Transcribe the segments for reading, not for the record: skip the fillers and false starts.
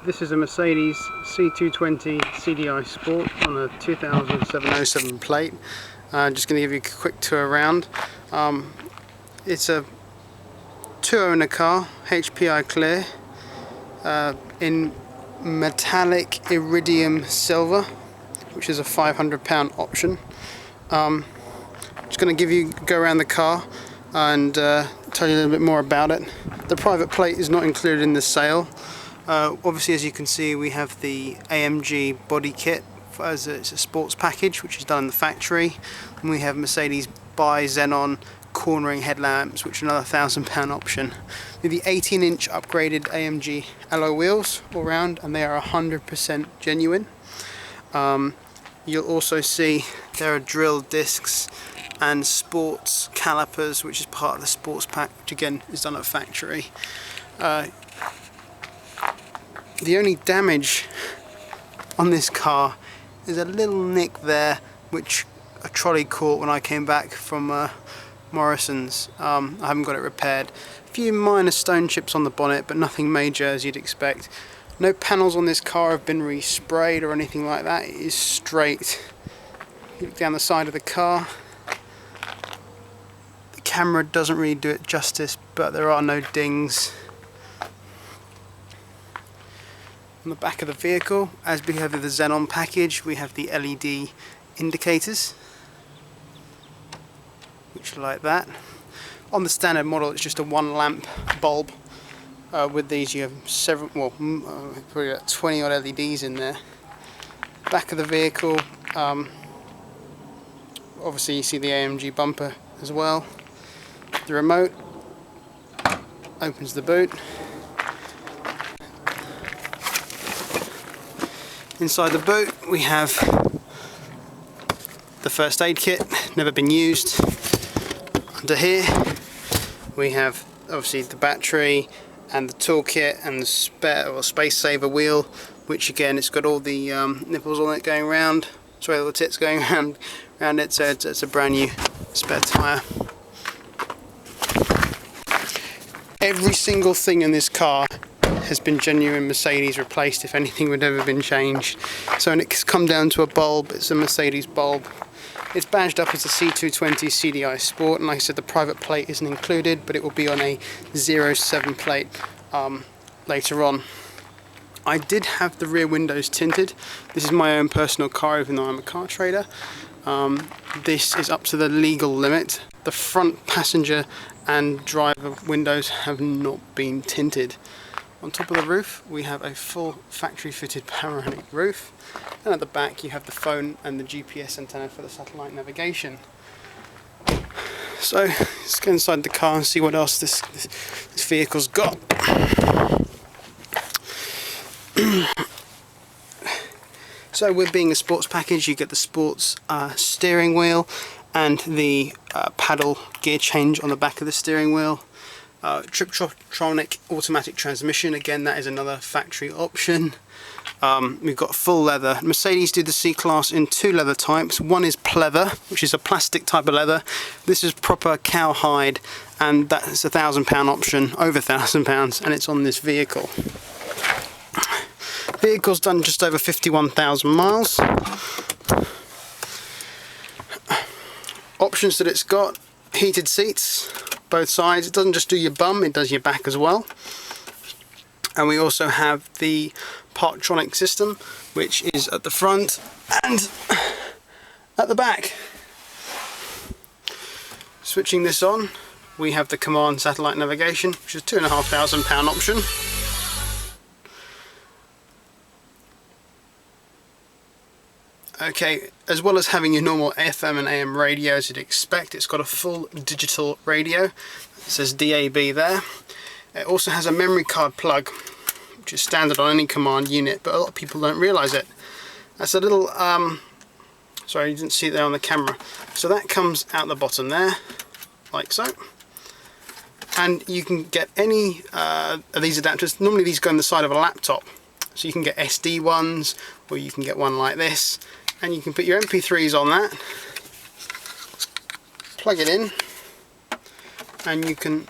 This is a Mercedes C220 CDI Sport on a 2007 plate. Just going to give you a quick tour around. It's a two-owner car, HPI clear, in metallic iridium silver, which is a £500 option. Just going to go around the car and tell you a little bit more about it. The private plate is not included in the sale. Obviously, as you can see, we have the AMG body kit as it's a sports package, which is done in the factory, and we have Mercedes bi-xenon cornering headlamps, which are another £1,000 option. With the 18-inch upgraded AMG alloy wheels all round, and they are 100% genuine. You'll also see there are drill discs and sports calipers, which is part of the sports pack, which again is done at factory. The only damage on this car is a little nick there, which a trolley caught when I came back from Morrison's. I haven't got it repaired. A few minor stone chips on the bonnet, but nothing major as you'd expect. No panels on this car have been resprayed or anything like that. It is straight. You look down the side of the car. The camera doesn't really do it justice, but there are no dings. On the back of the vehicle, as we have with the Xenon package, we have the LED indicators, which are like that. On the standard model, it's just a one lamp bulb. With these, you have several, well, probably about 20 odd LEDs in there. Back of the vehicle, obviously you see the AMG bumper as well. The remote opens the boot. Inside the boot we have the first aid kit, never been used. Under here we have obviously the battery and the toolkit and the spare or space saver wheel, which again it's got all the nipples on it going round, sorry, all the tits going round it, so it's a brand new spare tyre. Every single thing in this car has been genuine Mercedes replaced, if anything would ever been changed. So when it's come down to a bulb, it's a Mercedes bulb. It's badged up as a C220 CDI Sport, and like I said, the private plate isn't included, but it will be on a 07 plate later on. I did have the rear windows tinted. This is my own personal car, even though I'm a car trader. This is up to the legal limit. The front passenger and driver windows have not been tinted. On top of the roof we have a full factory fitted panoramic roof, and at the back you have the phone and the GPS antenna for the satellite navigation. So let's go inside the car and see what else this vehicle's got. So with being a sports package, you get the sports steering wheel and the paddle gear change on the back of the steering wheel. Triptronic automatic transmission, again that is another factory option. We've got full leather. Mercedes did the C-Class in two leather types. One is pleather, which is a plastic type of leather. This is proper cowhide, and that's a £1,000 option, over £1,000, and it's on this vehicle. Vehicle's done just over 51,000 miles. Options that it's got: heated seats, both sides. It doesn't just do your bum, it does your back as well. And we also have the Parktronic system, which is at the front and at the back. Switching this on, we have the command satellite navigation, which is a £2,500 option. Okay, as well as having your normal FM and AM radio as you'd expect, it's got a full digital radio. It says DAB there. It also has a memory card plug, which is standard on any command unit, but a lot of people don't realise it. That's a little, sorry, you didn't see it there on the camera. So that comes out the bottom there, like so. And you can get any of these adapters. Normally these go on the side of a laptop. So you can get SD ones, or you can get one like this. And you can put your MP3s on that, plug it in, and you can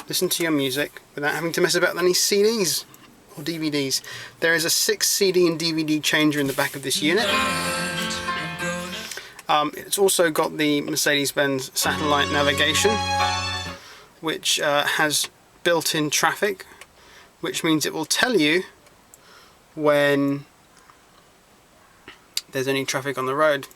listen to your music without having to mess about with any CDs or DVDs. There is a 6 CD and DVD changer in the back of this unit. It's also got the Mercedes-Benz satellite navigation, which has built-in traffic, which means it will tell you when there's any traffic on the road.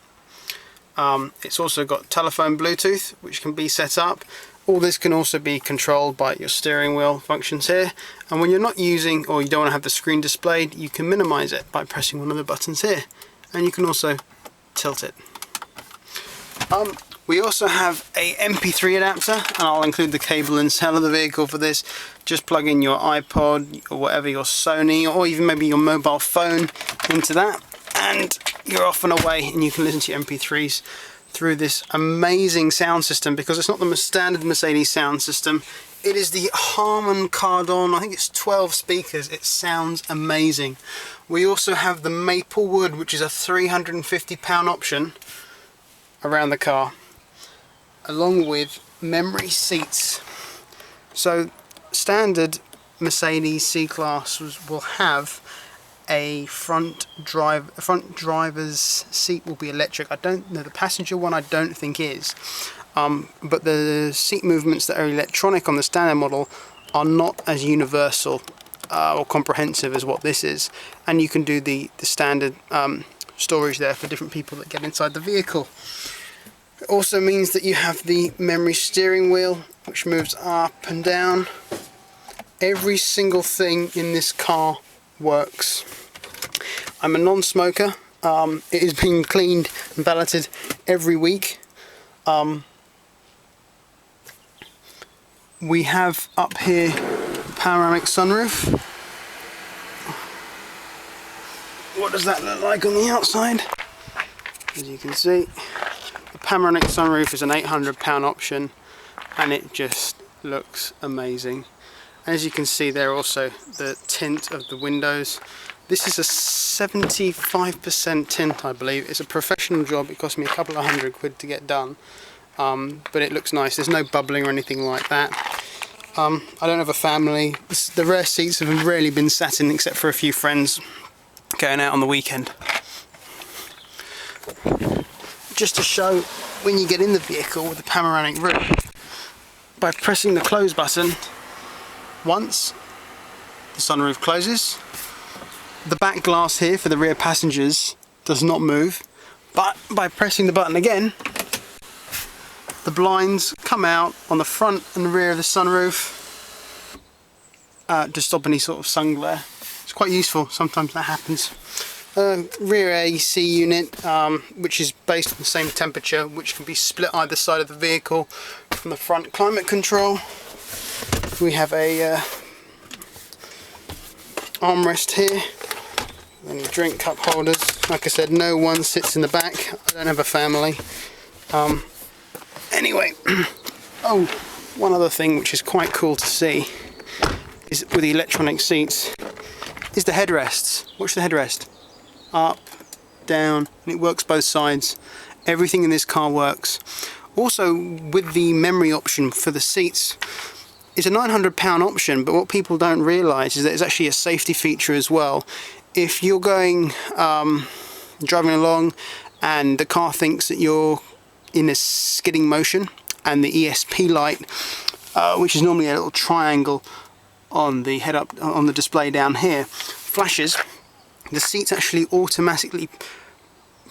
It's also got telephone Bluetooth, which can be set up. All this can also be controlled by your steering wheel functions here, and when you're not using, or you don't want to have the screen displayed, you can minimize it by pressing one of the buttons here, and you can also tilt it. We also have a MP3 adapter, and I'll include the cable inside of the vehicle for this. Just plug in your iPod or whatever, your Sony, or even maybe your mobile phone into that, and you're off and away, and you can listen to your MP3s through this amazing sound system, because it's not the standard Mercedes sound system. It is the Harman Kardon, I think it's 12 speakers. It sounds amazing. We also have the Maplewood, which is a £350 option around the car, along with memory seats. So standard Mercedes C-Class will have a front driver's seat will be electric. I don't know, the passenger one I don't think is, but the seat movements that are electronic on the standard model are not as universal or comprehensive as what this is, and you can do the standard storage there for different people that get inside the vehicle. It also means that you have the memory steering wheel, which moves up and down. Every single thing in this car works. I'm a non-smoker. It is being cleaned and valeted every week. We have up here panoramic sunroof. What does that look like on the outside? As you can see, the panoramic sunroof is an £800 option, and it just looks amazing. As you can see there, also the tint of the windows. This is a 75% tint, I believe. It's a professional job. It cost me a couple of £100 to get done, but it looks nice. There's no bubbling or anything like that. I don't have a family. The rear seats have rarely been sat in, except for a few friends going out on the weekend. Just to show, when you get in the vehicle with the panoramic roof, by pressing the close button once, the sunroof closes. The back glass here for the rear passengers does not move, but by pressing the button again, the blinds come out on the front and rear of the sunroof to stop any sort of sun glare. It's quite useful, sometimes that happens. Rear AC unit, which is based on the same temperature, which can be split either side of the vehicle. From the front, climate control. We have a armrest here, and drink cup holders. Like I said, no one sits in the back. I don't have a family. Anyway, oh, one other thing which is quite cool to see is with the electronic seats is the headrests. Watch the headrest. Up, down, and it works both sides. Everything in this car works. Also, with the memory option for the seats, it's a £900 option, but what people don't realise is that it's actually a safety feature as well. If you're going driving along and the car thinks that you're in a skidding motion, and the ESP light, which is normally a little triangle on the head up on the display down here, flashes, the seats actually automatically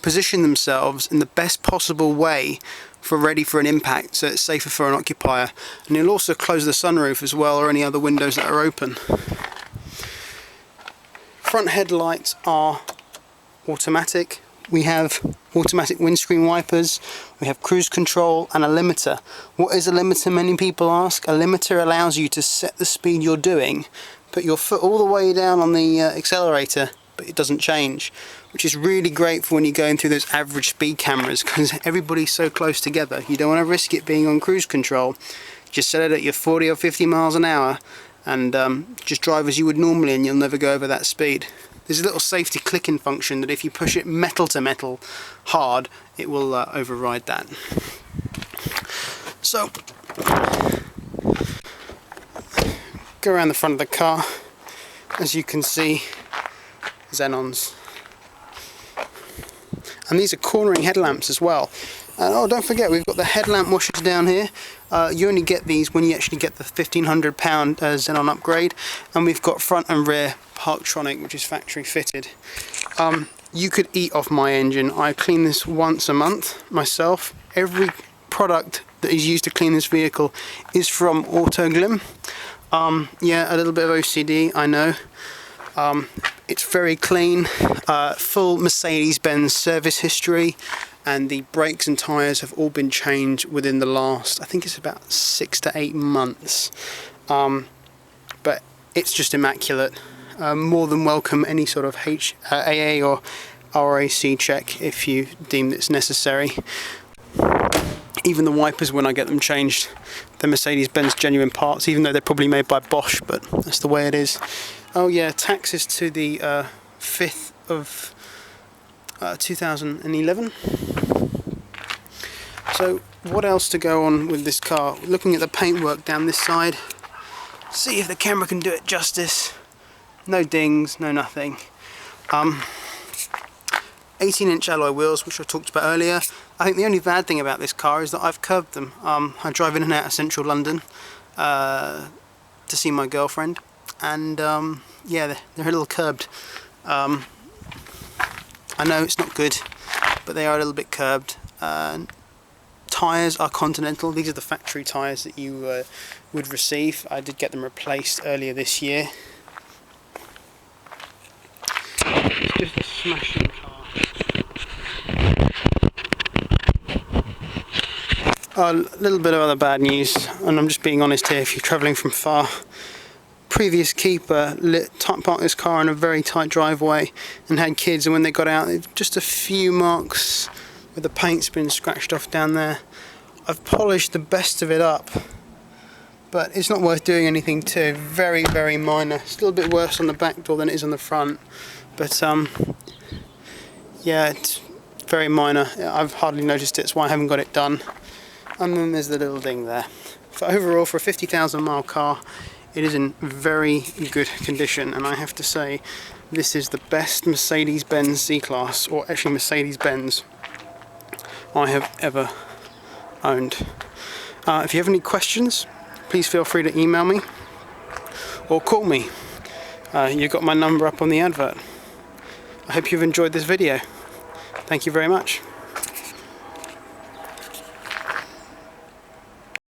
position themselves in the best possible way for ready for an impact, so it's safer for an occupier. And it'll also close the sunroof as well, or any other windows that are open. Front headlights are automatic. We have automatic windscreen wipers, we have cruise control and a limiter. What is a limiter, many people ask? A limiter allows you to set the speed you're doing, put your foot all the way down on the accelerator, but it doesn't change, which is really great for when you're going through those average speed cameras, because everybody's so close together. You don't want to risk it being on cruise control. Just set it at your 40 or 50 miles an hour and just drive as you would normally, and you'll never go over that speed. There's a little safety clicking function that if you push it metal to metal hard, it will override that. So, go around the front of the car. as you can see, xenons. And these are cornering headlamps as well. And oh, don't forget, we've got the headlamp washers down here. You only get these when you actually get the £1,500 xenon upgrade. And we've got front and rear Parktronic, which is factory fitted. You could eat off my engine. I clean this once a month myself. Every product that is used to clean this vehicle is from Autoglym. Yeah, a little bit of OCD, I know. It's very clean, full Mercedes-Benz service history, and the brakes and tyres have all been changed within the last, I think it's about 6 to 8 months. But it's just immaculate. More than welcome any sort of AA or RAC check if you deem it's necessary. Even the wipers, when I get them changed, they're Mercedes-Benz genuine parts, even though they're probably made by Bosch, but that's the way it is. Oh yeah, taxes to the 5th of 2011. So what else to go on with this car? Looking at the paintwork down this side, see if the camera can do it justice. No dings, no nothing. 18-inch alloy wheels, which I talked about earlier. I think the only bad thing about this car is that I've curbed them. I drive in and out of central London to see my girlfriend, and yeah, they're a little curbed. I know it's not good, but they are a little bit curbed. Tyres are Continental. These are the factory tyres that you would receive. I did get them replaced earlier this year. It's just a smashing car. A little bit of other bad news, and I'm just being honest here. If you're travelling from far, previous keeper parked this car in a very tight driveway and had kids, and when they got out, just a few marks where the paint's been scratched off down there. I've polished the best of it up, but it's not worth doing anything to. Very, very minor. It's a little bit worse on the back door than it is on the front, but yeah, it's very minor. I've hardly noticed it, that's why I haven't got it done. And then there's the little ding there. But overall, for a 50,000 mile car, it is in very good condition, and I have to say this is the best Mercedes-Benz C-Class, or actually Mercedes-Benz, I have ever owned. If you have any questions, please feel free to email me or call me. You've got my number up on the advert. I hope you've enjoyed this video. Thank you very much.